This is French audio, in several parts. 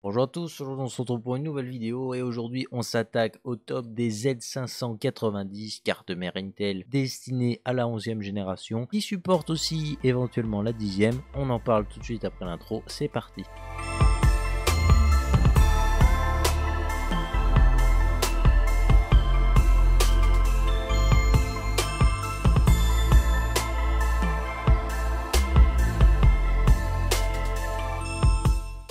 Bonjour à tous, aujourd'hui on se retrouve pour une nouvelle vidéo et aujourd'hui on s'attaque au top des Z590 carte mère Intel destinée à la 11e génération qui supporte aussi éventuellement la 10e. On en parle tout de suite après l'intro, c'est parti.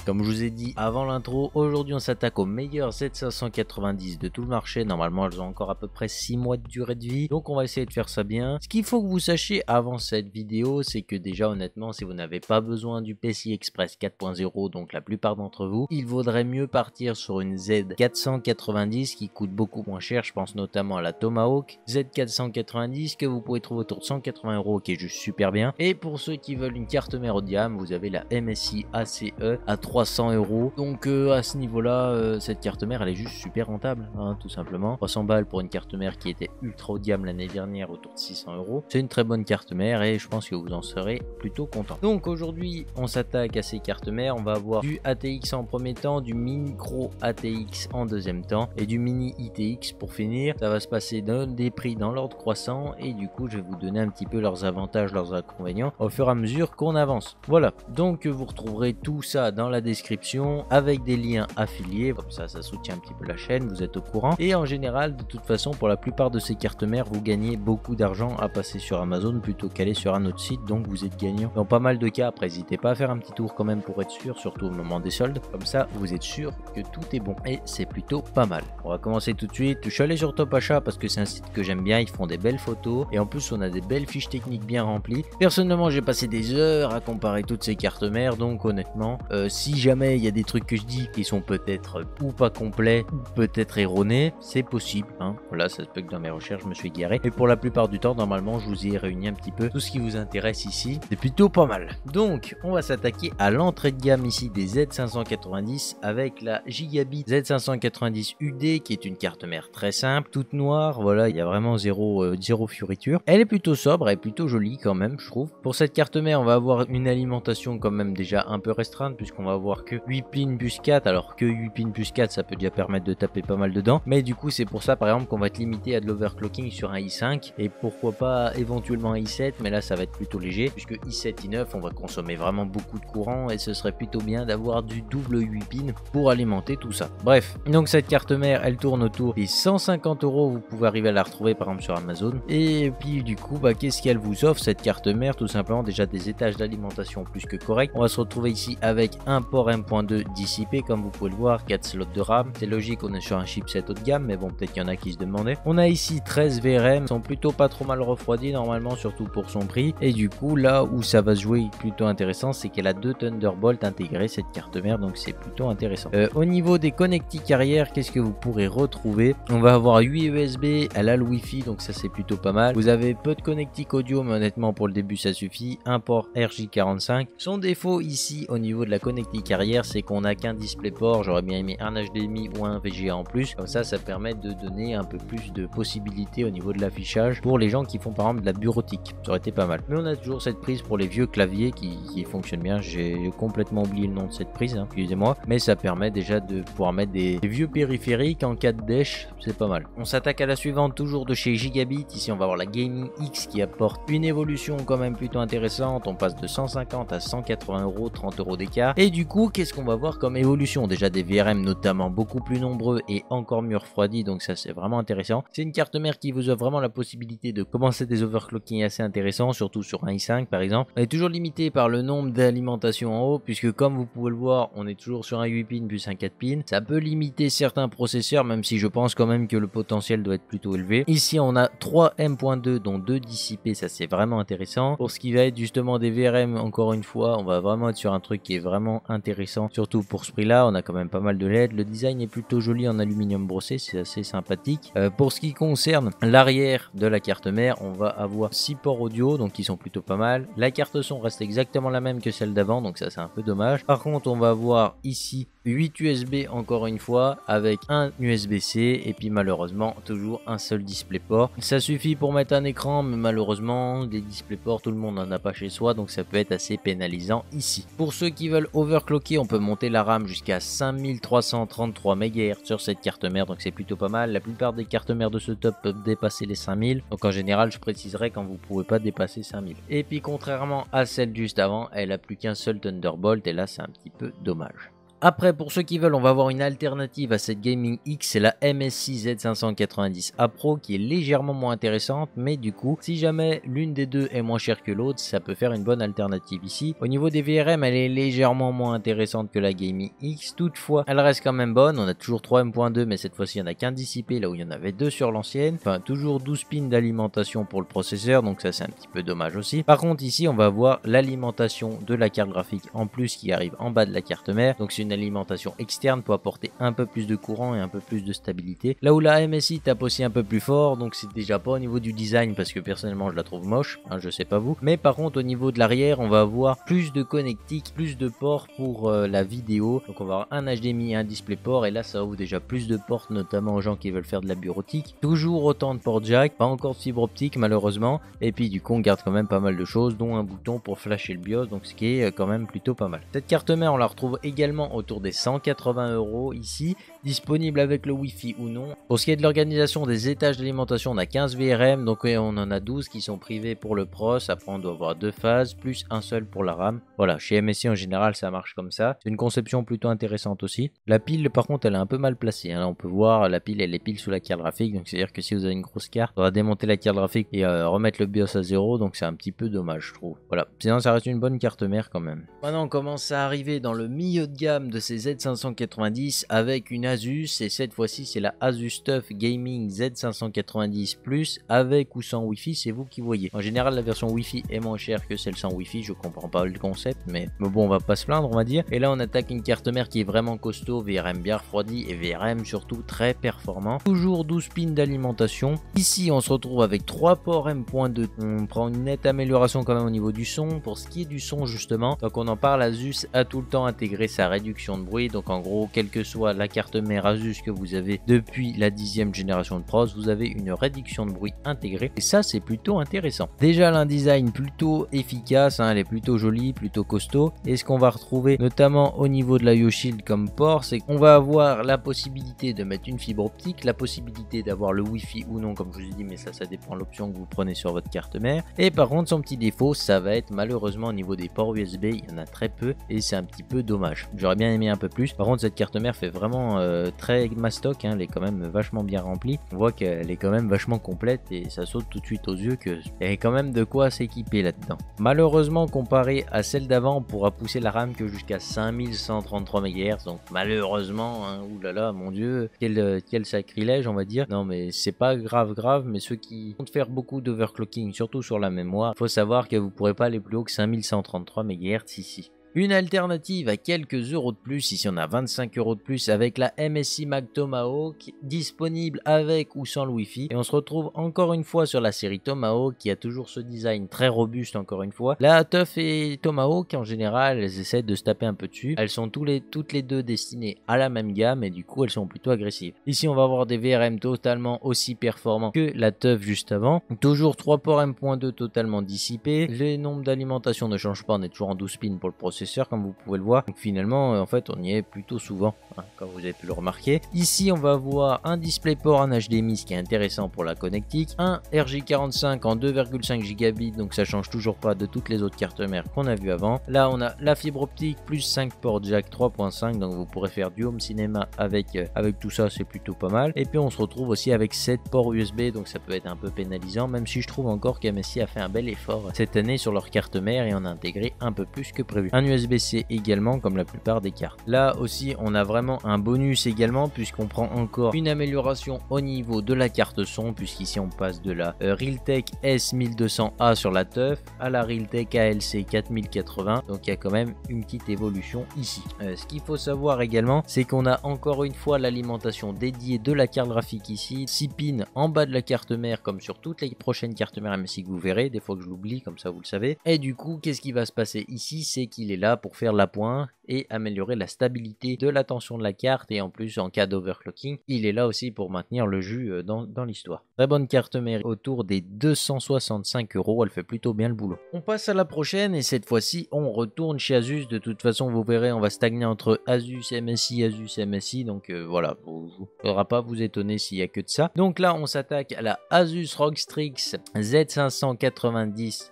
Comme je vous ai dit avant l'intro, aujourd'hui on s'attaque aux meilleures Z590 de tout le marché. Normalement elles ont encore à peu près 6 mois de durée de vie, donc on va essayer de faire ça bien. Ce qu'il faut que vous sachiez avant cette vidéo, c'est que déjà honnêtement, si vous n'avez pas besoin du PCI Express 4.0, donc la plupart d'entre vous, il vaudrait mieux partir sur une Z490 qui coûte beaucoup moins cher. Je pense notamment à la Tomahawk Z490 que vous pouvez trouver autour de 180 €, qui est juste super bien. Et pour ceux qui veulent une carte mère haut de gamme, vous avez la MSI ACE à 300 €. Donc à ce niveau là, cette carte mère elle est juste super rentable, hein, tout simplement. 300 balles pour une carte mère qui était ultra haut de gamme l'année dernière, autour de 600 €. C'est une très bonne carte mère et je pense que vous en serez plutôt content. Donc aujourd'hui on s'attaque à ces cartes mères. On va avoir du ATX en premier temps, du micro ATX en deuxième temps et du mini ITX pour finir. Ça va se passer dans des prix dans l'ordre croissant et du coup je vais vous donner un petit peu leurs avantages, leurs inconvénients au fur et à mesure qu'on avance. Voilà, donc vous retrouverez tout ça dans la description avec des liens affiliés, comme ça soutient un petit peu la chaîne, vous êtes au courant. Et en général, de toute façon, pour la plupart de ces cartes mères, vous gagnez beaucoup d'argent à passer sur Amazon plutôt qu'aller sur un autre site, donc vous êtes gagnant dans pas mal de cas. Après, n'hésitez pas à faire un petit tour quand même pour être sûr, surtout au moment des soldes, comme ça vous êtes sûr que tout est bon et c'est plutôt pas mal. On va commencer tout de suite. Je suis allé sur Top Achat parce que c'est un site que j'aime bien, ils font des belles photos et en plus on a des belles fiches techniques bien remplies. Personnellement, j'ai passé des heures à comparer toutes ces cartes mères, donc honnêtement, si jamais il y a des trucs que je dis qui sont peut-être ou pas complets ou peut-être erronés, c'est possible, hein. Voilà, ça se peut que dans mes recherches je me suis égaré, mais pour la plupart du temps normalement je vous ai réuni un petit peu tout ce qui vous intéresse ici, c'est plutôt pas mal. Donc on va s'attaquer à l'entrée de gamme ici des Z590 avec la Gigabit Z590 UD qui est une carte mère très simple, toute noire. Voilà, il y a vraiment zéro fioriture. Elle est plutôt sobre, elle est plutôt jolie quand même, je trouve. Pour cette carte mère on va avoir une alimentation quand même déjà un peu restreinte puisqu'on va avoir que 8 pins plus 4, alors que 8 pins plus 4 ça peut déjà permettre de taper pas mal dedans, mais du coup c'est pour ça par exemple qu'on va être limité à de l'overclocking sur un i5 et pourquoi pas éventuellement un i7, mais là ça va être plutôt léger puisque i7 i9 on va consommer vraiment beaucoup de courant et ce serait plutôt bien d'avoir du double 8 pins pour alimenter tout ça. Bref, donc cette carte mère elle tourne autour des 150 €, vous pouvez arriver à la retrouver par exemple sur Amazon. Et puis du coup qu'est-ce qu'elle vous offre cette carte mère? Tout simplement déjà des étages d'alimentation plus que corrects. On va se retrouver ici avec un port M.2 dissipé comme vous pouvez le voir, 4 slots de RAM, c'est logique, on est sur un chipset haut de gamme, mais bon peut-être qu'il y en a qui se demandaient. On a ici 13 VRM, sont plutôt pas trop mal refroidis normalement, surtout pour son prix, et du coup là où ça va se jouer plutôt intéressant, c'est qu'elle a 2 Thunderbolt intégrés cette carte mère, donc c'est plutôt intéressant. Au niveau des connectiques arrière, qu'est-ce que vous pourrez retrouver? On va avoir 8 USB, elle a le Wi-Fi, donc ça c'est plutôt pas mal. Vous avez peu de connectiques audio, mais honnêtement pour le début ça suffit. Un port RJ45. Son défaut ici au niveau de la connectique arrière, c'est qu'on n'a qu'un DisplayPort. J'aurais bien aimé un HDMI ou un VGA en plus, comme ça permet de donner un peu plus de possibilités au niveau de l'affichage pour les gens qui font par exemple de la bureautique, ça aurait été pas mal. Mais on a toujours cette prise pour les vieux claviers qui fonctionne bien. J'ai complètement oublié le nom de cette prise, hein, excusez-moi, mais ça permet déjà de pouvoir mettre des vieux périphériques en cas de dèche, c'est pas mal. On s'attaque à la suivante, toujours de chez Gigabit. Ici on va avoir la Gaming X qui apporte une évolution quand même plutôt intéressante. On passe de 150 à 180 €, 30 € d'écart. Et du coup qu'est-ce qu'on va voir comme évolution? Déjà des VRM notamment beaucoup plus nombreux et encore mieux refroidis, donc ça c'est vraiment intéressant. C'est une carte mère qui vous offre vraiment la possibilité de commencer des overclocking assez intéressants, surtout sur un i5 par exemple. On est toujours limité par le nombre d'alimentations en haut, puisque comme vous pouvez le voir on est toujours sur un 8 pins plus un 4 pins. Ça peut limiter certains processeurs, même si je pense quand même que le potentiel doit être plutôt élevé. Ici on a 3 M.2 dont 2 dissipés, ça c'est vraiment intéressant. Pour ce qui va être justement des VRM, encore une fois on va vraiment être sur un truc qui est vraiment intéressant, surtout pour ce prix là. On a quand même pas mal de LED, le design est plutôt joli en aluminium brossé, c'est assez sympathique. Pour ce qui concerne l'arrière de la carte mère, on va avoir 6 ports audio, donc qui sont plutôt pas mal. La carte son reste exactement la même que celle d'avant, donc ça c'est un peu dommage. Par contre on va avoir ici 8 USB encore une fois avec un USB-C et puis malheureusement toujours un seul DisplayPort. Ça suffit pour mettre un écran, mais malheureusement des DisplayPort tout le monde n'en a pas chez soi, donc ça peut être assez pénalisant ici. Pour ceux qui veulent overclocker, on peut monter la RAM jusqu'à 5333 MHz sur cette carte mère, donc c'est plutôt pas mal. La plupart des cartes mères de ce top peuvent dépasser les 5000, donc en général je préciserai quand vous pouvez pas dépasser 5000. Et puis contrairement à celle juste avant, elle a plus qu'un seul Thunderbolt et là c'est un petit peu dommage. Après, pour ceux qui veulent, on va avoir une alternative à cette Gaming X, c'est la MSI Z590A Pro qui est légèrement moins intéressante, mais du coup, si jamais l'une des deux est moins chère que l'autre, ça peut faire une bonne alternative ici. Au niveau des VRM, elle est légèrement moins intéressante que la Gaming X, toutefois, elle reste quand même bonne. On a toujours 3 M.2, mais cette fois-ci, il n'y en a qu'un dissipé, là où il y en avait 2 sur l'ancienne. Enfin, toujours 12 pins d'alimentation pour le processeur, donc ça c'est un petit peu dommage aussi. Par contre, ici, on va avoir l'alimentation de la carte graphique en plus qui arrive en bas de la carte mère, donc c'est une alimentation externe pour apporter un peu plus de courant et un peu plus de stabilité. Là où la MSI tape aussi un peu plus fort, donc c'est déjà pas au niveau du design parce que personnellement je la trouve moche, hein, je sais pas vous. Mais par contre au niveau de l'arrière, on va avoir plus de connectiques, plus de ports pour la vidéo. Donc on va avoir un HDMI et un DisplayPort et là ça ouvre déjà plus de portes, notamment aux gens qui veulent faire de la bureautique. Toujours autant de ports jack, pas encore de fibre optique malheureusement. Et puis du coup on garde quand même pas mal de choses, dont un bouton pour flasher le BIOS, donc ce qui est quand même plutôt pas mal. Cette carte mère on la retrouve également autour des 180 € ici, disponible avec le Wi-Fi ou non. Pour ce qui est de l'organisation des étages d'alimentation, on a 15 VRM, donc on en a 12 qui sont privés pour le pros. Après on doit avoir 2 phases, plus un seul pour la RAM. Voilà, chez MSI en général ça marche comme ça. C'est une conception plutôt intéressante aussi. La pile par contre elle est un peu mal placée, hein. Là on peut voir la pile elle est pile sous la carte graphique, donc c'est à dire que si vous avez une grosse carte, on va démonter la carte graphique et remettre le BIOS à 0, donc c'est un petit peu dommage je trouve. Voilà, sinon ça reste une bonne carte mère quand même. Maintenant on commence à arriver dans le milieu de gamme de ces Z590 avec une Asus, et cette fois-ci c'est la Asus TUF Gaming Z590 Plus avec ou sans Wi-Fi, c'est vous qui voyez. En général la version Wi-Fi est moins chère que celle sans Wi-Fi, je comprends pas le concept, mais bon on va pas se plaindre on va dire. Et là on attaque une carte mère qui est vraiment costaud, VRM bien refroidi et VRM surtout très performant. Toujours 12 pins d'alimentation. Ici on se retrouve avec 3 ports M.2, on prend une nette amélioration quand même au niveau du son. Pour ce qui est du son justement, donc on en parle, Asus a tout le temps intégré sa réduction de bruit, donc en gros quelle que soit la carte mère Asus que vous avez depuis la 10e génération de pros, vous avez une réduction de bruit intégrée et ça c'est plutôt intéressant. Déjà un design plutôt efficace, hein, elle est plutôt jolie, plutôt costaud, et ce qu'on va retrouver notamment au niveau de la YoShield comme port, c'est qu'on va avoir la possibilité de mettre une fibre optique, la possibilité d'avoir le Wi-Fi ou non comme je vous ai dit, mais ça dépend de l'option que vous prenez sur votre carte mère. Et par contre son petit défaut ça va être malheureusement au niveau des ports USB, il y en a très peu et c'est un petit peu dommage. J'aurais bien aimé un peu plus. Par contre cette carte mère fait vraiment très mastoc, hein, elle est quand même vachement bien remplie. On voit qu'elle est quand même vachement complète et ça saute tout de suite aux yeux qu'il y a quand même de quoi s'équiper là-dedans. Malheureusement comparé à celle d'avant, on pourra pousser la RAM que jusqu'à 5133 MHz, donc malheureusement, hein, oulala mon dieu, quel sacrilège on va dire. Non mais c'est pas grave, mais ceux qui vont faire beaucoup d'overclocking, surtout sur la mémoire, faut savoir que vous pourrez pas aller plus haut que 5133 MHz ici. Une alternative à quelques euros de plus, ici on a 25 € de plus avec la MSI Mag Tomahawk, disponible avec ou sans le Wi-Fi. Et on se retrouve encore une fois sur la série Tomahawk qui a toujours ce design très robuste encore une fois. La TUF et Tomahawk en général, elles essaient de se taper un peu dessus. Elles sont toutes les deux destinées à la même gamme et du coup elles sont plutôt agressives. Ici on va avoir des VRM totalement aussi performants que la TUF juste avant. Toujours 3 ports M.2 totalement dissipés. Les nombres d'alimentation ne changent pas, on est toujours en 12 pins pour le processeur comme vous pouvez le voir. Donc finalement en fait on y est plutôt souvent, hein, comme vous avez pu le remarquer. Ici on va avoir un DisplayPort en HDMI, ce qui est intéressant pour la connectique, un RJ45 en 2,5 gigabits, donc ça change toujours pas de toutes les autres cartes mères qu'on a vu avant. Là on a la fibre optique plus 5 ports jack 3.5, donc vous pourrez faire du home cinéma avec tout ça, c'est plutôt pas mal. Et puis on se retrouve aussi avec 7 ports USB, donc ça peut être un peu pénalisant, même si je trouve encore qu'MSI a fait un bel effort cette année sur leur carte mère et on a intégré un peu plus que prévu. Un USB-C également comme la plupart des cartes. Là aussi on a vraiment un bonus également puisqu'on prend encore une amélioration au niveau de la carte son, puisqu'ici on passe de la Realtek S1200A sur la TUF à la Realtek ALC 4080, donc il y a quand même une petite évolution ici. Ce qu'il faut savoir également, c'est qu'on a encore une fois l'alimentation dédiée de la carte graphique ici, 6 pins en bas de la carte mère comme sur toutes les prochaines cartes mère MSI que vous verrez, des fois que je l'oublie comme ça vous le savez. Et du coup qu'est-ce qui va se passer ici, c'est qu'il est là là pour faire l'appoint et améliorer la stabilité de la tension de la carte, et en plus en cas d'overclocking il est là aussi pour maintenir le jus dans l'histoire. Très bonne carte mère, autour des 265 €, elle fait plutôt bien le boulot. On passe à la prochaine et cette fois-ci on retourne chez Asus. De toute façon vous verrez, on va stagner entre Asus MSI, donc voilà, il faudra pas vous étonner s'il y a que de ça. Donc là on s'attaque à la Asus ROG Strix Z590.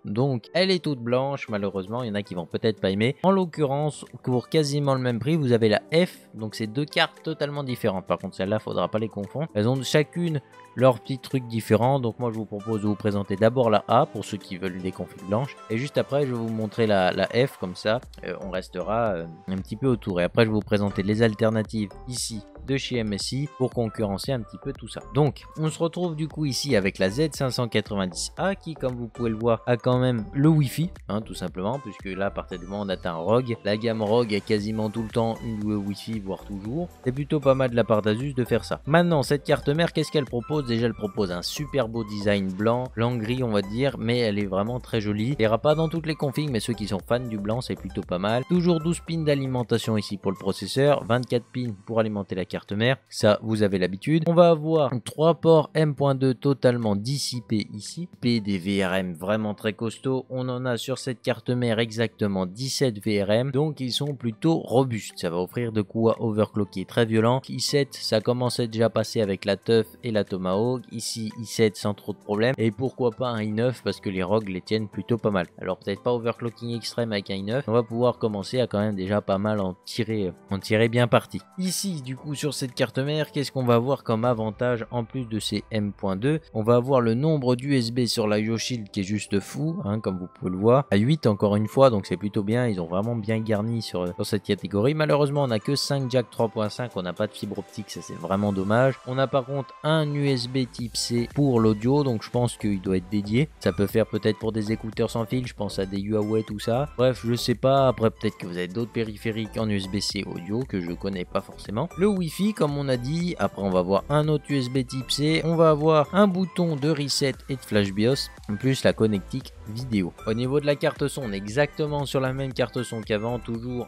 Donc elle est toute blanche, malheureusement il y en a qui vont peut-être pas aimer. En l'occurrence pour quasiment le même prix vous avez la F, donc c'est deux cartes totalement différentes. Par contre celle-là faudra pas les confondre, elles ont chacune leurs petits trucs différents. Donc moi je vous propose de vous présenter d'abord la A pour ceux qui veulent des configs blanches, et juste après je vais vous montrer la F, comme ça on restera un petit peu autour, et après je vais vous présenter les alternatives ici de chez MSI pour concurrencer un petit peu tout ça. Donc on se retrouve du coup ici avec la Z590A qui, comme vous pouvez le voir, a quand même le Wi-Fi, tout simplement, puisque là à partir du moment où on atteint ROG, la gamme ROG a quasiment tout le temps une Wi-Fi, voire toujours. C'est plutôt pas mal de la part d'Asus de faire ça. Maintenant cette carte mère, qu'est-ce qu'elle propose? Déjà elle propose un super beau design blanc, gris on va dire, mais elle est vraiment très jolie. Il n'y aura pas dans toutes les configs, mais ceux qui sont fans du blanc c'est plutôt pas mal. Toujours 12 pins d'alimentation ici pour le processeur, 24 pins pour alimenter la carte mère, ça vous avez l'habitude. On va avoir 3 ports M.2 totalement dissipés ici, des VRM vraiment très costauds. On en a sur cette carte mère exactement 17 VRM, donc ils sont plutôt robustes. Ça va offrir de quoi overclocker très violent. i7 ça commence à déjà passer avec la TUF et la Tomahawk, ici i7 sans trop de problèmes, et pourquoi pas un i9 parce que les ROG les tiennent plutôt pas mal. Alors peut-être pas overclocking extrême avec un i9, on va pouvoir commencer à quand même déjà pas mal en tirer bien parti. Ici du coup sur cette carte mère, qu'est-ce qu'on va avoir comme avantage en plus de ces M.2? On va avoir le nombre d'USB sur la YoShield qui est juste fou, comme vous pouvez le voir, à 8 encore une fois, donc c'est plutôt bien. Ils ont vraiment bien garni sur cette catégorie. Malheureusement on n'a que 5 jack 3.5, on n'a pas de fibre optique, ça c'est vraiment dommage. On a par contre un USB type C pour l'audio, donc je pense qu'il doit être dédié. Ça peut faire peut-être pour des écouteurs sans fil, je pense à des Huawei, tout ça. Bref, je sais pas, après peut-être que vous avez d'autres périphériques en USB-C audio que je connais pas forcément. Le Wi-Fi comme on a dit, après on va avoir un autre USB type C, on va avoir un bouton de reset et de flash BIOS, plus la connectique vidéo. Au niveau de la carte son, on est exactement sur la même carte son qu'avant,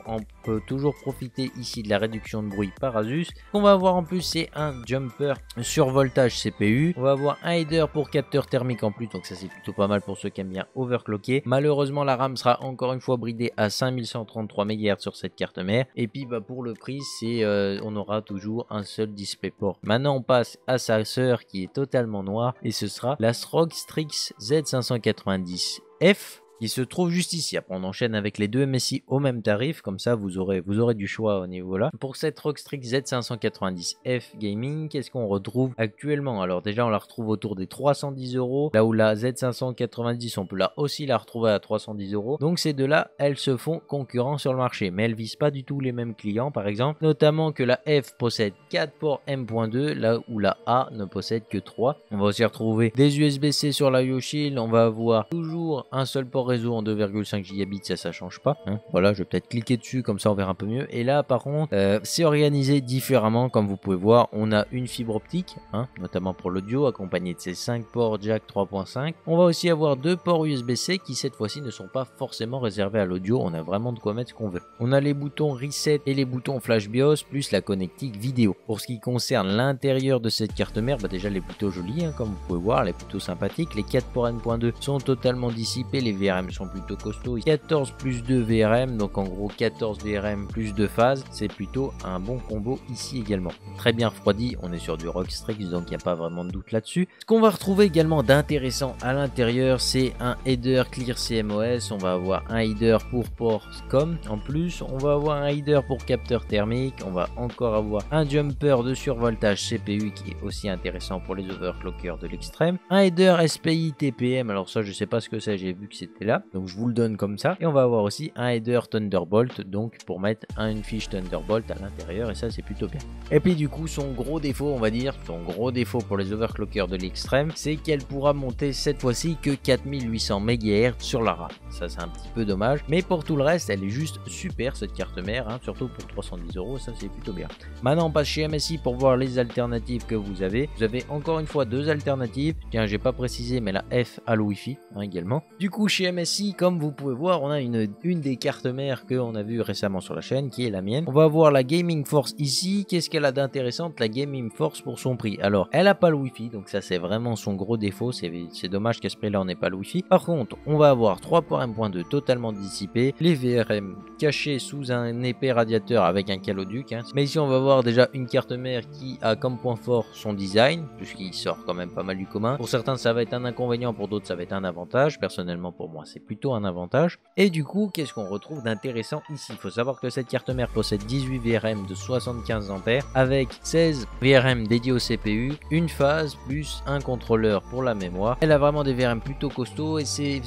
on peut toujours profiter ici de la réduction de bruit par Asus. On va avoir en plus c'est un jumper survoltage CPU, on va avoir un header pour capteur thermique en plus, donc ça c'est plutôt pas mal pour ceux qui aiment bien overclocker. Malheureusement la RAM sera encore une fois bridée à 5133 MHz sur cette carte mère, et puis pour le prix c'est on aura toujours un seul DisplayPort. Maintenant on passe à sa sœur qui est totalement noire, et ce sera la ROG Strix Z590F qui se trouve juste ici. Après on enchaîne avec les deux MSI au même tarif, comme ça vous aurez du choix au niveau là. Pour cette ROG Strix Z590F Gaming, qu'est-ce qu'on retrouve actuellement? Alors déjà on la retrouve autour des 310 €, là où la Z590 on peut aussi la retrouver à 310 €. Donc ces deux là elles se font concurrence sur le marché, mais elles visent pas du tout les mêmes clients par exemple, notamment que la F possède 4 ports M.2 là où la A ne possède que 3. On va aussi retrouver des USB-C sur la YoShield, on va avoir toujours un seul port réseau en 2,5 gigabits, ça change pas. Voilà, je vais peut-être cliquer dessus, comme ça on verra un peu mieux. Et là par contre, c'est organisé différemment, comme vous pouvez voir. On a une fibre optique, notamment pour l'audio, accompagnée de ces 5 ports jack 3.5. On va aussi avoir 2 ports USB-C qui cette fois-ci ne sont pas forcément réservés à l'audio. On a vraiment de quoi mettre ce qu'on veut. On a les boutons reset et les boutons flash BIOS, plus la connectique vidéo. Pour ce qui concerne l'intérieur de cette carte mère, déjà les plutôt jolis, comme vous pouvez voir, les plutôt sympathiques. Les 4 ports N.2 sont totalement dissipés, les VRM sont plutôt costauds, 14 plus 2 VRM, donc en gros 14 VRM plus 2 phases, c'est plutôt un bon combo ici également. Très bien refroidi, on est sur du ROG Strix, donc il n'y a pas vraiment de doute là-dessus. Ce qu'on va retrouver également d'intéressant à l'intérieur, c'est un header Clear CMOS, on va avoir un header pour port COM, en plus on va avoir un header pour capteur thermique, on va encore avoir un jumper de survoltage CPU qui est aussi intéressant pour les overclockers de l'extrême, un header SPI TPM, alors ça je sais pas ce que c'est, j'ai vu que c'était là, donc je vous le donne comme ça. Et on va avoir aussi un header Thunderbolt, donc pour mettre une fiche Thunderbolt à l'intérieur, et ça c'est plutôt bien. Et puis du coup son gros défaut, on va dire, son gros défaut pour les overclockers de l'extrême, c'est qu'elle pourra monter cette fois-ci que 4800 MHz sur la RAM. Ça c'est un petit peu dommage, mais pour tout le reste elle est juste super cette carte mère, surtout pour 310 €, ça c'est plutôt bien. Maintenant on passe chez MSI pour voir les alternatives que vous avez. Vous avez encore une fois deux alternatives, tiens j'ai pas précisé mais la F a le Wi-Fi également. Du coup chez MSI MSI, comme vous pouvez voir, on a une des cartes mères qu'on a vu récemment sur la chaîne, qui est la mienne. On va voir la Gaming Force ici. Qu'est-ce qu'elle a d'intéressante, la Gaming Force, pour son prix? Alors, elle a pas le Wi-Fi, donc ça c'est vraiment son gros défaut. C'est dommage qu'à ce prix-là on n'ait pas le Wi-Fi. Par contre, on va avoir 3 ports M.2 totalement dissipés, les VRM cachés sous un épais radiateur avec un caloduc. Mais ici, on va voir déjà une carte mère qui a comme point fort son design, puisqu'il sort quand même pas mal du commun. Pour certains, ça va être un inconvénient, pour d'autres, ça va être un avantage. Personnellement, pour moi, c'est plutôt un avantage. Et du coup, qu'est-ce qu'on retrouve d'intéressant ici? Il faut savoir que cette carte mère possède 18 VRM de 75 ampères avec 16 VRM dédiés au CPU, une phase plus un contrôleur pour la mémoire. Elle a vraiment des VRM plutôt costauds, et ces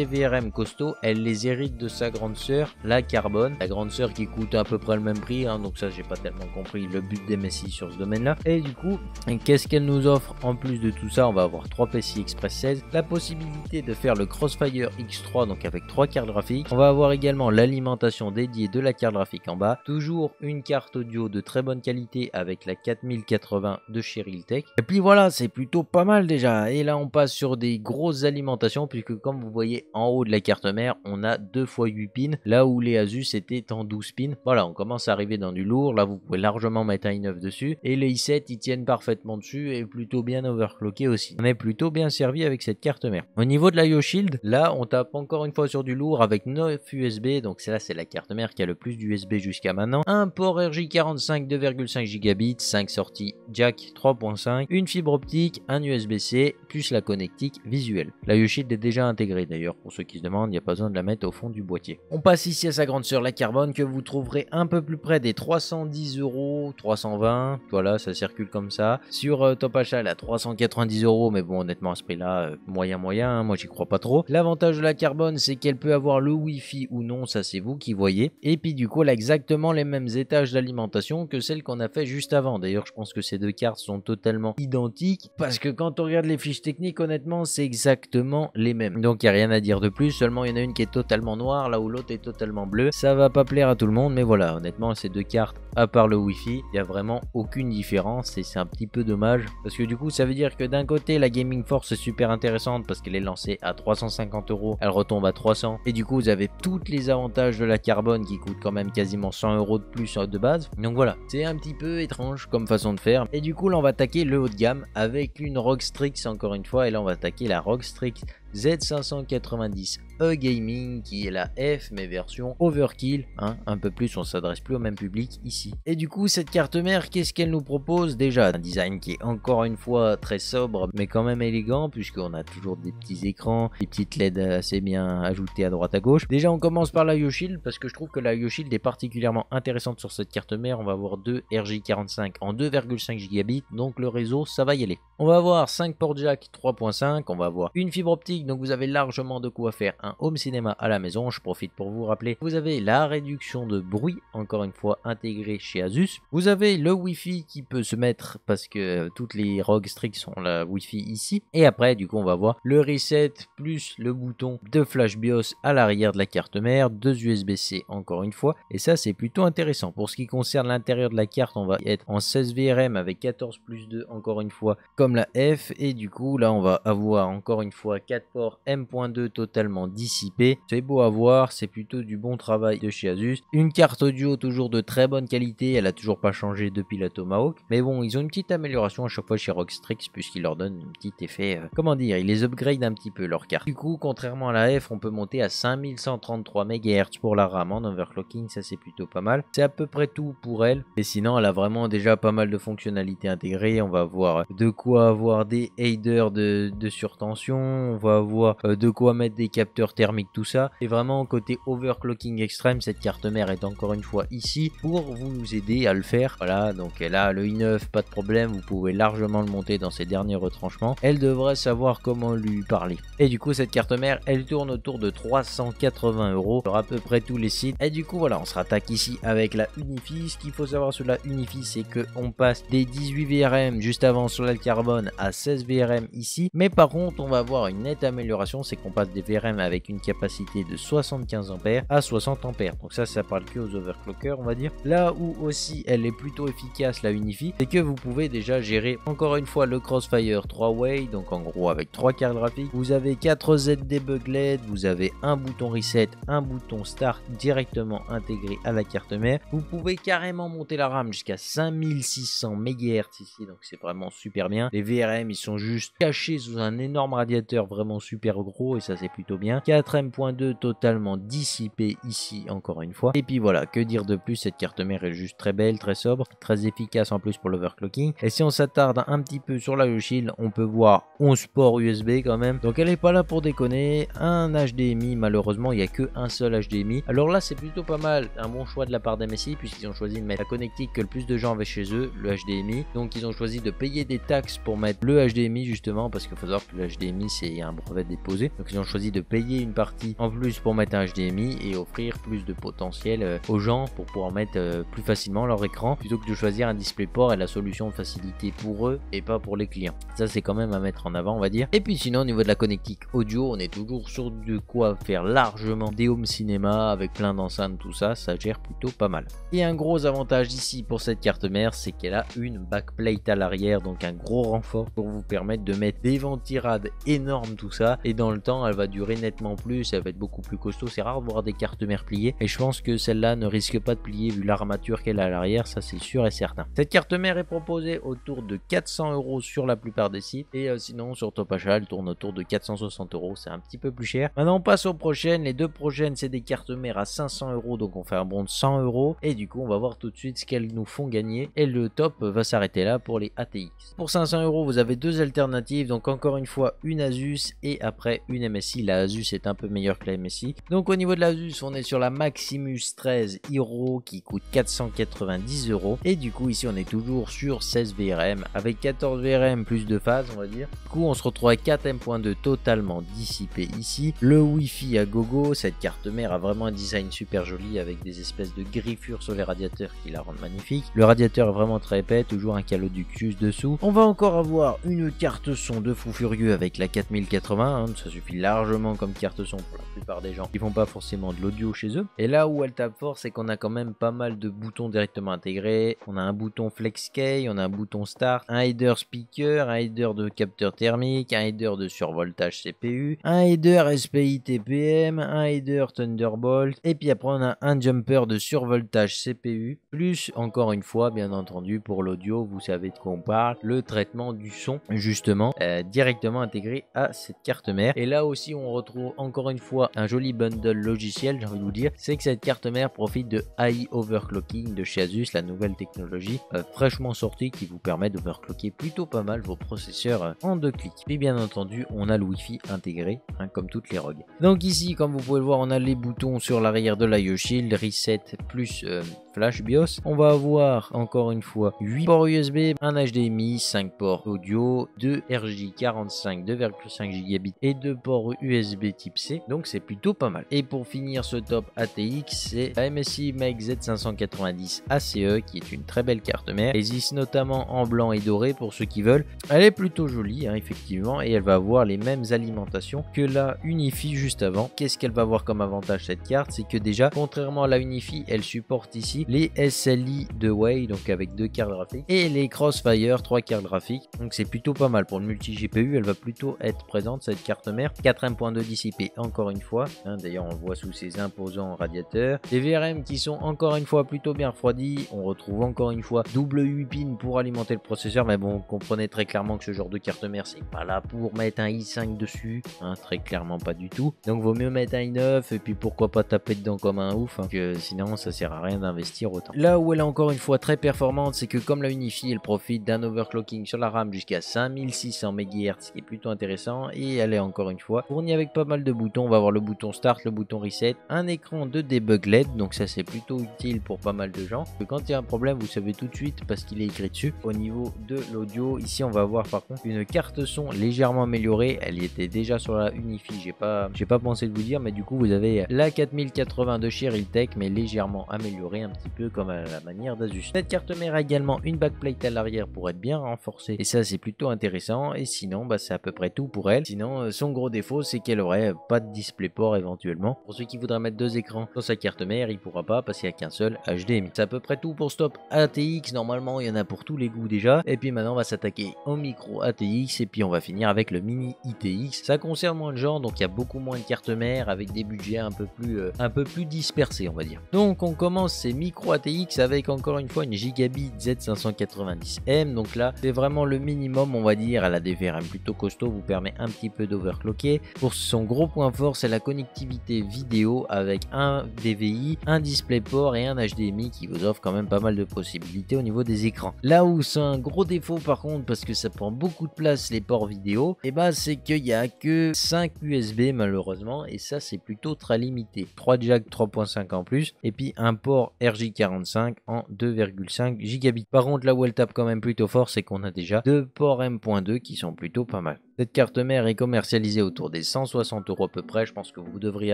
VRM costauds, elle les hérite de sa grande sœur, la Carbone. La grande sœur qui coûte à peu près le même prix, donc ça, j'ai pas tellement compris le but des MSI sur ce domaine-là. Et du coup, qu'est-ce qu'elle nous offre en plus de tout ça? On va avoir 3 PCI Express 16, la possibilité de faire le Crossfire X3, donc avec 3 cartes graphiques. On va avoir également l'alimentation dédiée de la carte graphique en bas, toujours une carte audio de très bonne qualité avec la 4080 de chez Realtek. Et puis voilà, c'est plutôt pas mal déjà. Et là, on passe sur des grosses alimentations, puisque comme vous voyez en haut de la carte mère, on a 2 x 8 pins, là où les Asus étaient en 12 pins. Voilà, on commence à arriver dans du lourd. Là, vous pouvez largement mettre un i9 dessus, et les i7 ils tiennent parfaitement dessus et plutôt bien overclockés aussi. On est plutôt bien servi avec cette carte mère. Au niveau de la IO-Shield, là on tape encore une fois sur du lourd avec 9 USB, donc là c'est la carte mère qui a le plus d'USB jusqu'à maintenant. Un port RJ45 2,5 Gigabits, 5 sorties jack 3.5, une fibre optique, un USB-C plus la connectique visuelle. La IO-Shield est déjà intégrée d'ailleurs, pour ceux qui se demandent, il n'y a pas besoin de la mettre au fond du boîtier. On passe ici à sa grande sœur, la Carbone, que vous trouverez un peu plus près des 310 €, 320, voilà, ça circule comme ça. Sur Top Achat, elle a 390 €, mais bon, honnêtement, à ce prix-là, moyen, hein, moi j'y crois pas trop. L'avantage de la Carbone, c'est qu'elle peut avoir le Wi-Fi ou non, ça c'est vous qui voyez. Et puis du coup, elle a exactement les mêmes étages d'alimentation que celle qu'on a fait juste avant. D'ailleurs, je pense que ces deux cartes sont totalement identiques, parce que quand on regarde les fiches techniques, honnêtement, c'est exactement les mêmes. Donc il n'y a rien à dire de plus, seulement il y en a une qui est totalement noire, là où l'autre est totalement bleue. Ça va pas plaire à tout le monde, mais voilà, honnêtement, ces deux cartes, à part le Wi-Fi, il n'y a vraiment aucune différence, et c'est un petit peu dommage, parce que du coup, ça veut dire que d'un côté, la Gaming Force est super intéressante, parce qu'elle est lancée à 350 €, elle retombe à 300, et du coup, vous avez tous les avantages de la Carbone qui coûte quand même quasiment 100 € de plus de base. Donc voilà, c'est un petit peu étrange comme façon de faire. Et du coup, là, on va attaquer le haut de gamme avec une ROG Strix encore une fois, et là, on va attaquer la ROG Strix Z590 E-Gaming, qui est la F mais version overkill, un peu plus, on s'adresse plus au même public ici. Et du coup, cette carte mère, qu'est-ce qu'elle nous propose? Déjà un design qui est encore une fois très sobre mais quand même élégant, puisqu'on a toujours des petits écrans, des petites LED assez bien ajoutées à droite à gauche. Déjà, on commence par la IO-Shield, parce que je trouve que la IO-Shield est particulièrement intéressante sur cette carte mère. On va avoir deux RJ45 en 2,5 Gigabits, donc le réseau ça va y aller. On va avoir 5 ports jack 3.5, on va avoir une fibre optique, donc vous avez largement de quoi faire un home cinéma à la maison. Je profite pour vous rappeler, vous avez la réduction de bruit, encore une fois intégrée chez Asus. Vous avez le Wi-Fi qui peut se mettre, parce que toutes les ROG Strix ont la Wi-Fi ici. Et après, du coup, on va voir le reset plus le bouton de flash BIOS à l'arrière de la carte mère, deux USB-C encore une fois. Et ça, c'est plutôt intéressant. Pour ce qui concerne l'intérieur de la carte, on va être en 16 VRM avec 14 plus 2 encore une fois, comme la F. Et du coup, là, on va avoir encore une fois 4 ports M.2 totalement dissipés. C'est beau à voir, c'est plutôt du bon travail de chez Asus. Une carte audio toujours de très bonne qualité, elle a toujours pas changé depuis la Tomahawk. Mais bon, ils ont une petite amélioration à chaque fois chez ROG Strix, puisqu'ils leur donnent un petit effet, comment dire, ils les upgrade un petit peu leur carte. Du coup, contrairement à la F, on peut monter à 5133 MHz pour la RAM en overclocking, ça c'est plutôt pas mal. C'est à peu près tout pour elle. Et sinon, elle a vraiment déjà pas mal de fonctionnalités intégrées. On va avoir de quoi avoir des aiders de surtension, on va avoir de quoi mettre des capteurs thermiques, tout ça. Et vraiment côté overclocking extrême, cette carte mère est encore une fois ici pour vous aider à le faire. Voilà, donc elle a le i9, pas de problème, vous pouvez largement le monter dans ses derniers retranchements. Elle devrait savoir comment lui parler. Et du coup, cette carte mère, elle tourne autour de 380 € sur à peu près tous les sites. Et du coup, voilà, on se rattaque ici avec la Unifi. Ce qu'il faut savoir sur la Unifi, c'est qu'on passe des 18 VRM juste avant sur la Carbone à 16 VRM ici. Mais par contre, on va avoir une nette amélioration, c'est qu'on passe des VRM avec avec une capacité de 75 ampères à 60 ampères. Donc ça parle que aux overclockers, on va dire. Là où aussi elle est plutôt efficace, la Unifi, c'est que vous pouvez déjà gérer encore une fois le Crossfire 3-way, donc en gros avec 3 cartes graphiques. Vous avez 4 Z debug LED, vous avez un bouton reset, un bouton start directement intégré à la carte mère. Vous pouvez carrément monter la RAM jusqu'à 5600 MHz ici, donc c'est vraiment super bien. Les VRM ils sont juste cachés sous un énorme radiateur vraiment super gros et ça c'est plutôt bien. 4M.2 totalement dissipé ici encore une fois. Et puis voilà, que dire de plus, cette carte mère est juste très belle, très sobre, très efficace en plus pour l'overclocking. Et si on s'attarde un petit peu sur la IOShield, on peut voir 11 ports USB quand même, donc elle est pas là pour déconner. Un HDMI, malheureusement il n'y a que un seul HDMI. Alors là c'est plutôt pas mal, un bon choix de la part d'MSI puisqu'ils ont choisi de mettre la connectique que le plus de gens avaient chez eux, le HDMI. Donc ils ont choisi de payer des taxes pour mettre le HDMI justement, parce qu'il faut savoir que le HDMI c'est un brevet déposé. Donc ils ont choisi de payer une partie en plus pour mettre un HDMI et offrir plus de potentiel aux gens pour pouvoir mettre plus facilement leur écran, plutôt que de choisir un DisplayPort et la solution de facilité pour eux et pas pour les clients. Ça c'est quand même à mettre en avant, on va dire. Et puis sinon au niveau de la connectique audio, on est toujours sur de quoi faire largement des home cinéma avec plein d'enceintes, tout ça, ça gère plutôt pas mal. Et un gros avantage ici pour cette carte mère, c'est qu'elle a une backplate à l'arrière, donc un gros renfort pour vous permettre de mettre des ventirades énormes, tout ça, et dans le temps elle va durer nettement plus, elle va être beaucoup plus costaud. C'est rare de voir des cartes mères pliées et je pense que celle-là ne risque pas de plier vu l'armature qu'elle a à l'arrière, ça c'est sûr et certain. Cette carte mère est proposée autour de 400 € sur la plupart des sites et sinon sur Top Achat elle tourne autour de 460 €, c'est un petit peu plus cher. Maintenant on passe aux prochaines, les deux prochaines c'est des cartes mères à 500 €, donc on fait un bond de 100 € et du coup on va voir tout de suite ce qu'elles nous font gagner et le top va s'arrêter là pour les ATX. Pour 500 € vous avez deux alternatives, donc encore une fois une Asus et après une MSI. La Asus est un peu meilleure que la MSI. Donc au niveau de la Asus on est sur la Maximus 13 Hero qui coûte 490 € et du coup ici on est toujours sur 16 VRM avec 14 VRM plus de phase, on va dire. Du coup on se retrouve avec 4M.2 totalement dissipé ici. Le Wi-Fi à gogo, cette carte mère a vraiment un design super joli avec des espèces de griffures sur les radiateurs qui la rendent magnifique. Le radiateur est vraiment très épais, toujours un Caloductus dessous. On va encore avoir une carte son de fou furieux avec la 4080, hein, ça suffit largement comme carte son pour la plupart des gens qui font pas forcément de l'audio chez eux. Et là où elle tape fort, c'est qu'on a quand même pas mal de boutons directement intégrés. On a un bouton Flex Key, on a un bouton Start, un header speaker, un header de capteur thermique, un header de survoltage CPU, un header SPI TPM, un header Thunderbolt, et puis après on a un jumper de survoltage CPU, plus encore une fois bien entendu pour l'audio, vous savez de quoi on parle, le traitement du son justement directement intégré à cette carte mère. Et là aussi on retrouve encore une fois un joli bundle logiciel, j'ai envie de vous dire, c'est que cette carte mère profite de AI Overclocking de chez Asus, la nouvelle technologie fraîchement sortie qui vous permet d'overclocker plutôt pas mal vos processeurs en 2 clics. Et bien entendu on a le Wi-Fi intégré, hein, comme toutes les ROG. Donc ici comme vous pouvez le voir on a les boutons sur l'arrière de la IOShield, Reset plus Flash BIOS. On va avoir encore une fois 8 ports USB, un HDMI, 5 ports audio, 2 RJ45 2,5 Gb et 2 ports USB type C, donc c'est plutôt pas mal. Et pour finir ce top ATX, c'est la MSI Make Z590 ACE qui est une très belle carte mère. Elle existe notamment en blanc et doré pour ceux qui veulent. Elle est plutôt jolie hein, effectivement, et elle va avoir les mêmes alimentations que la Unifi juste avant. Qu'est-ce qu'elle va avoir comme avantage cette carte? C'est que déjà contrairement à la Unifi, elle supporte ici les SLI de Way, donc avec 2 cartes graphiques, et les Crossfire 3 cartes graphiques, donc c'est plutôt pas mal. Pour le multi GPU elle va plutôt être présente cette carte mère. 4M.2 dissipé encore une fois hein, d'ailleurs on le voit sous ses imposants radiateurs. Les VRM qui sont encore une fois plutôt bien refroidis. On retrouve encore une fois double 8 pins pour alimenter le processeur, mais bon comprenez très clairement que ce genre de carte mère c'est pas là pour mettre un i5 dessus hein, très clairement pas du tout. Donc vaut mieux mettre un i9 et puis pourquoi pas taper dedans comme un ouf hein, que sinon ça sert à rien d'investir autant. Là où elle est encore une fois très performante, c'est que comme la Unifi elle profite d'un overclocking sur la RAM jusqu'à 5600 MHz, ce qui est plutôt intéressant, et elle est encore une fois fournie avec pas mal de boutons. On va avoir le bouton Start, le bouton Reset, un écran de debug LED, donc ça c'est plutôt utile pour pas mal de gens. Que quand il y a un problème vous savez tout de suite parce qu'il est écrit dessus. Au niveau de l'audio, ici on va avoir par contre une carte son légèrement améliorée. Elle y était déjà sur la Unifi, j'ai pas pensé de vous dire, mais du coup vous avez la 4080 de chez Realtek mais légèrement améliorée, un petit peu comme à la manière d'Asus. Cette carte mère a également une backplate à l'arrière pour être bien renforcée et ça c'est plutôt intéressant. Et sinon bah, c'est à peu près tout pour elle. Sinon son gros défaut c'est qu'elle aurait aurait pas de DisplayPort éventuellement. Pour ceux qui voudraient mettre 2 écrans dans sa carte mère, il pourra pas parce qu'il n'y a qu'un seul HDMI. C'est à peu près tout pour Stop ATX. Normalement, il y en a pour tous les goûts déjà. Et puis maintenant, on va s'attaquer au micro ATX et puis on va finir avec le mini ITX. Ça concerne moins de gens, donc il y a beaucoup moins de cartes mères avec des budgets un peu plus dispersés, on va dire. Donc on commence ces micro ATX avec encore une fois une Gigabit Z590M. Donc là, c'est vraiment le minimum, on va dire. Elle a des VRM plutôt costaud, vous permet un petit peu d'overclocker. Pour son gros point fort, c'est la connectivité vidéo avec un DVI, un DisplayPort et un HDMI qui vous offre quand même pas mal de possibilités au niveau des écrans. Là où c'est un gros défaut par contre, parce que ça prend beaucoup de place les ports vidéo, et bah c'est qu'il n'y a que 5 USB malheureusement, et ça c'est plutôt très limité. 3 jack 3.5 en plus, et puis un port RJ45 en 2,5 gigabits. Par contre là où elle tape quand même plutôt fort, c'est qu'on a déjà 2 ports M.2 qui sont plutôt pas mal. Cette carte mère est commercialisée autour des 160 € à peu près. Je pense que vous devriez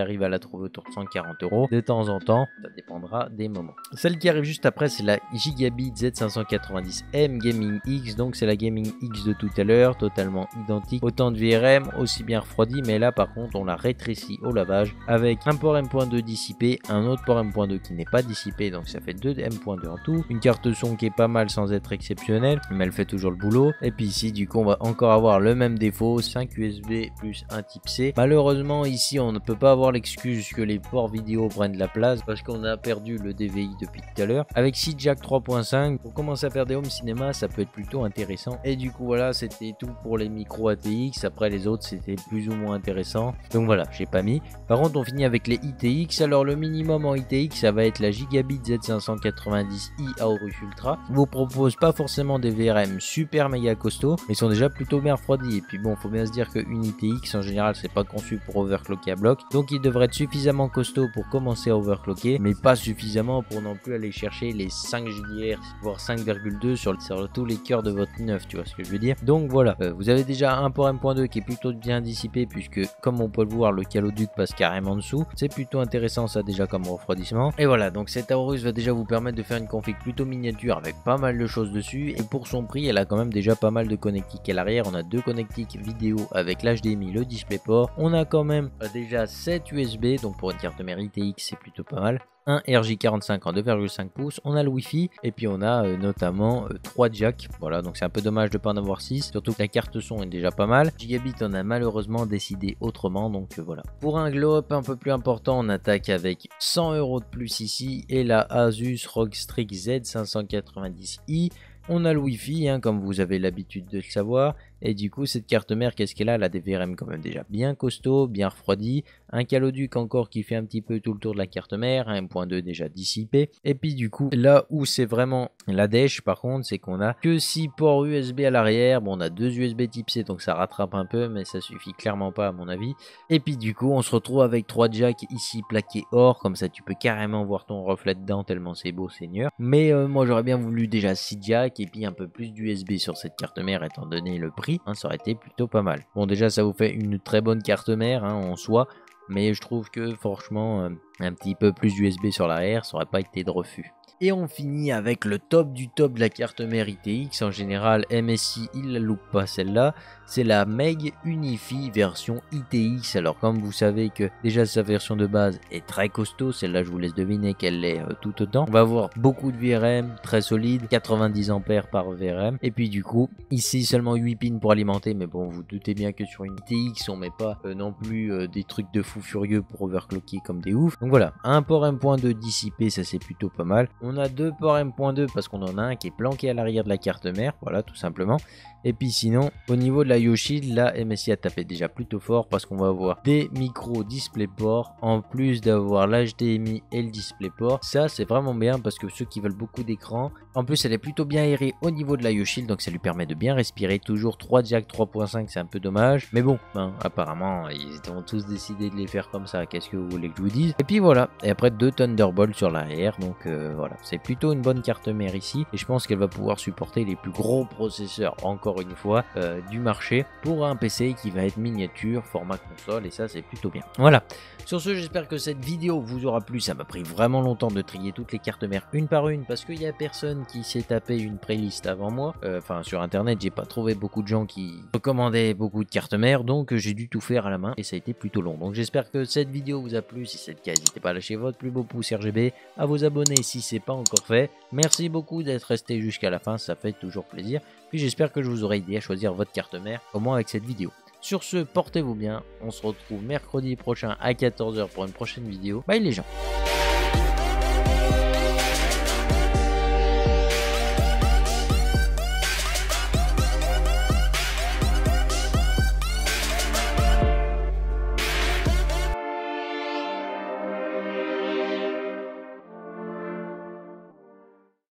arriver à la trouver autour de 140 € de temps en temps. Ça dépendra des moments. Celle qui arrive juste après, c'est la Gigabit Z590M Gaming X. Donc c'est la Gaming X de tout à l'heure, totalement identique. Autant de VRM, aussi bien refroidi, mais là par contre on la rétrécit au lavage avec un port M.2 dissipé, un autre port M.2 qui n'est pas dissipé, donc ça fait 2 M.2 en tout. Une carte son qui est pas mal sans être exceptionnelle, mais elle fait toujours le boulot. Et puis ici du coup on va encore avoir le même défaut, 5 USB plus un type C. Malheureusement ici on ne peut pas avoir l'excuse que les ports vidéo prennent de la place parce qu'on a perdu le DVI depuis tout à l'heure. Avec 6 jack 3.5 pour commencer à faire des home cinéma, ça peut être plutôt intéressant. Et du coup voilà, c'était tout pour les micros ATX. Après les autres c'était plus ou moins intéressant, donc voilà, j'ai pas mis. Par contre on finit avec les ITX. Alors le minimum en ITX ça va être la Gigabit Z590i Aorus Ultra. Vous propose pas forcément des VRM super méga costauds, mais ils sont déjà plutôt bien refroidis. Et puis bon, faut bien se dire qu'une ITX en général c'est pas conçu pour overclocker à bloc, donc il devrait être suffisamment costaud pour commencer à overclocker, mais pas suffisamment pour non plus aller chercher les 5 GHz voire 5,2 sur tous les cœurs de votre i9, tu vois ce que je veux dire. Donc voilà, vous avez déjà un port M.2 qui est plutôt bien dissipé, puisque comme on peut le voir, le caloduc passe carrément en dessous. C'est plutôt intéressant ça déjà comme refroidissement. Et voilà, donc cette Aorus va déjà vous permettre de faire une config plutôt miniature avec pas mal de choses dessus, et pour son prix elle a quand même déjà pas mal de connectiques à l'arrière. On a 2 connectiques vidéo avec l'HDMI, le DisplayPort. On a quand même déjà 7 USB, donc pour une carte mère ITX c'est plutôt pas mal. Un RJ45 en 2,5 pouces, on a le Wi-Fi et puis on a notamment 3 jacks. Voilà, donc c'est un peu dommage de pas en avoir 6, surtout que la carte son est déjà pas mal. Gigabit on a malheureusement décidé autrement, donc voilà. Pour un glow up un peu plus important, on attaque avec 100 € de plus ici et la Asus ROG Strix Z590i. On a le Wi-Fi, hein, comme vous avez l'habitude de le savoir. Et du coup, cette carte mère, qu'est-ce qu'elle a? Elle a des VRM quand même déjà bien costaud, bien refroidi. Un caloduc encore qui fait un petit peu tout le tour de la carte mère. Un M.2 déjà dissipé. Et puis du coup, là où c'est vraiment la dèche, par contre, c'est qu'on a que 6 ports USB à l'arrière. Bon, on a 2 USB type C, donc ça rattrape un peu, mais ça suffit clairement pas à mon avis. Et puis du coup, on se retrouve avec 3 jacks ici plaqués or. Comme ça, tu peux carrément voir ton reflet dedans, tellement c'est beau, seigneur. Mais moi, j'aurais bien voulu déjà 6 jacks et puis un peu plus d'USB sur cette carte mère, étant donné le prix. Ça aurait été plutôt pas mal. Bon, déjà ça vous fait une très bonne carte mère en soi, mais je trouve que franchement un petit peu plus d'USB sur l'arrière, ça aurait pas été de refus. Et on finit avec le top du top de la carte mère ITX. En général, MSI, il la loupe pas celle-là. C'est la Meg Unifi version ITX. Alors comme vous savez que déjà sa version de base est très costaud, celle-là je vous laisse deviner qu'elle l'est tout autant. On va avoir beaucoup de VRM, très solide, 90 ampères par VRM. Et puis du coup, ici seulement 8 pins pour alimenter. Mais bon, vous doutez bien que sur une ITX, on met pas non plus des trucs de fou furieux pour overclocker comme des oufs. Donc voilà, un port M.2 dissipé, ça c'est plutôt pas mal. On a 2 ports M.2 parce qu'on en a un qui est planqué à l'arrière de la carte mère, voilà tout simplement. Et puis sinon, au niveau de la Yoshi, la MSI a tapé déjà plutôt fort parce qu'on va avoir des micros DisplayPort en plus d'avoir l'HDMI et le DisplayPort. Ça c'est vraiment bien parce que ceux qui veulent beaucoup d'écran, en plus elle est plutôt bien aérée au niveau de la Yoshi, donc ça lui permet de bien respirer. Toujours 3 jack 3.5, c'est un peu dommage, mais bon, apparemment ils ont tous décidé de les faire comme ça, qu'est-ce que vous voulez que je vous dise. Et puis voilà, et après 2 Thunderbolt sur l'arrière, donc voilà, c'est plutôt une bonne carte mère ici, et je pense qu'elle va pouvoir supporter les plus gros processeurs, encore une fois, du marché, pour un PC qui va être miniature, format console, et ça c'est plutôt bien. Voilà, sur ce j'espère que cette vidéo vous aura plu, ça m'a pris vraiment longtemps de trier toutes les cartes mères une par une, parce qu'il n'y a personne qui s'est tapé une playlist avant moi, enfin sur internet j'ai pas trouvé beaucoup de gens qui recommandaient beaucoup de cartes mères, donc j'ai dû tout faire à la main, et ça a été plutôt long, donc j'espère que cette vidéo vous a plu. Si c'est le cas, n'hésitez pas à lâcher votre plus beau pouce RGB, à vous abonner si c'est pas encore fait. Merci beaucoup d'être resté jusqu'à la fin, ça fait toujours plaisir. Puis j'espère que je vous aurai aidé à choisir votre carte mère, au moins avec cette vidéo. Sur ce, portez-vous bien, on se retrouve mercredi prochain à 14 h pour une prochaine vidéo. Bye les gens.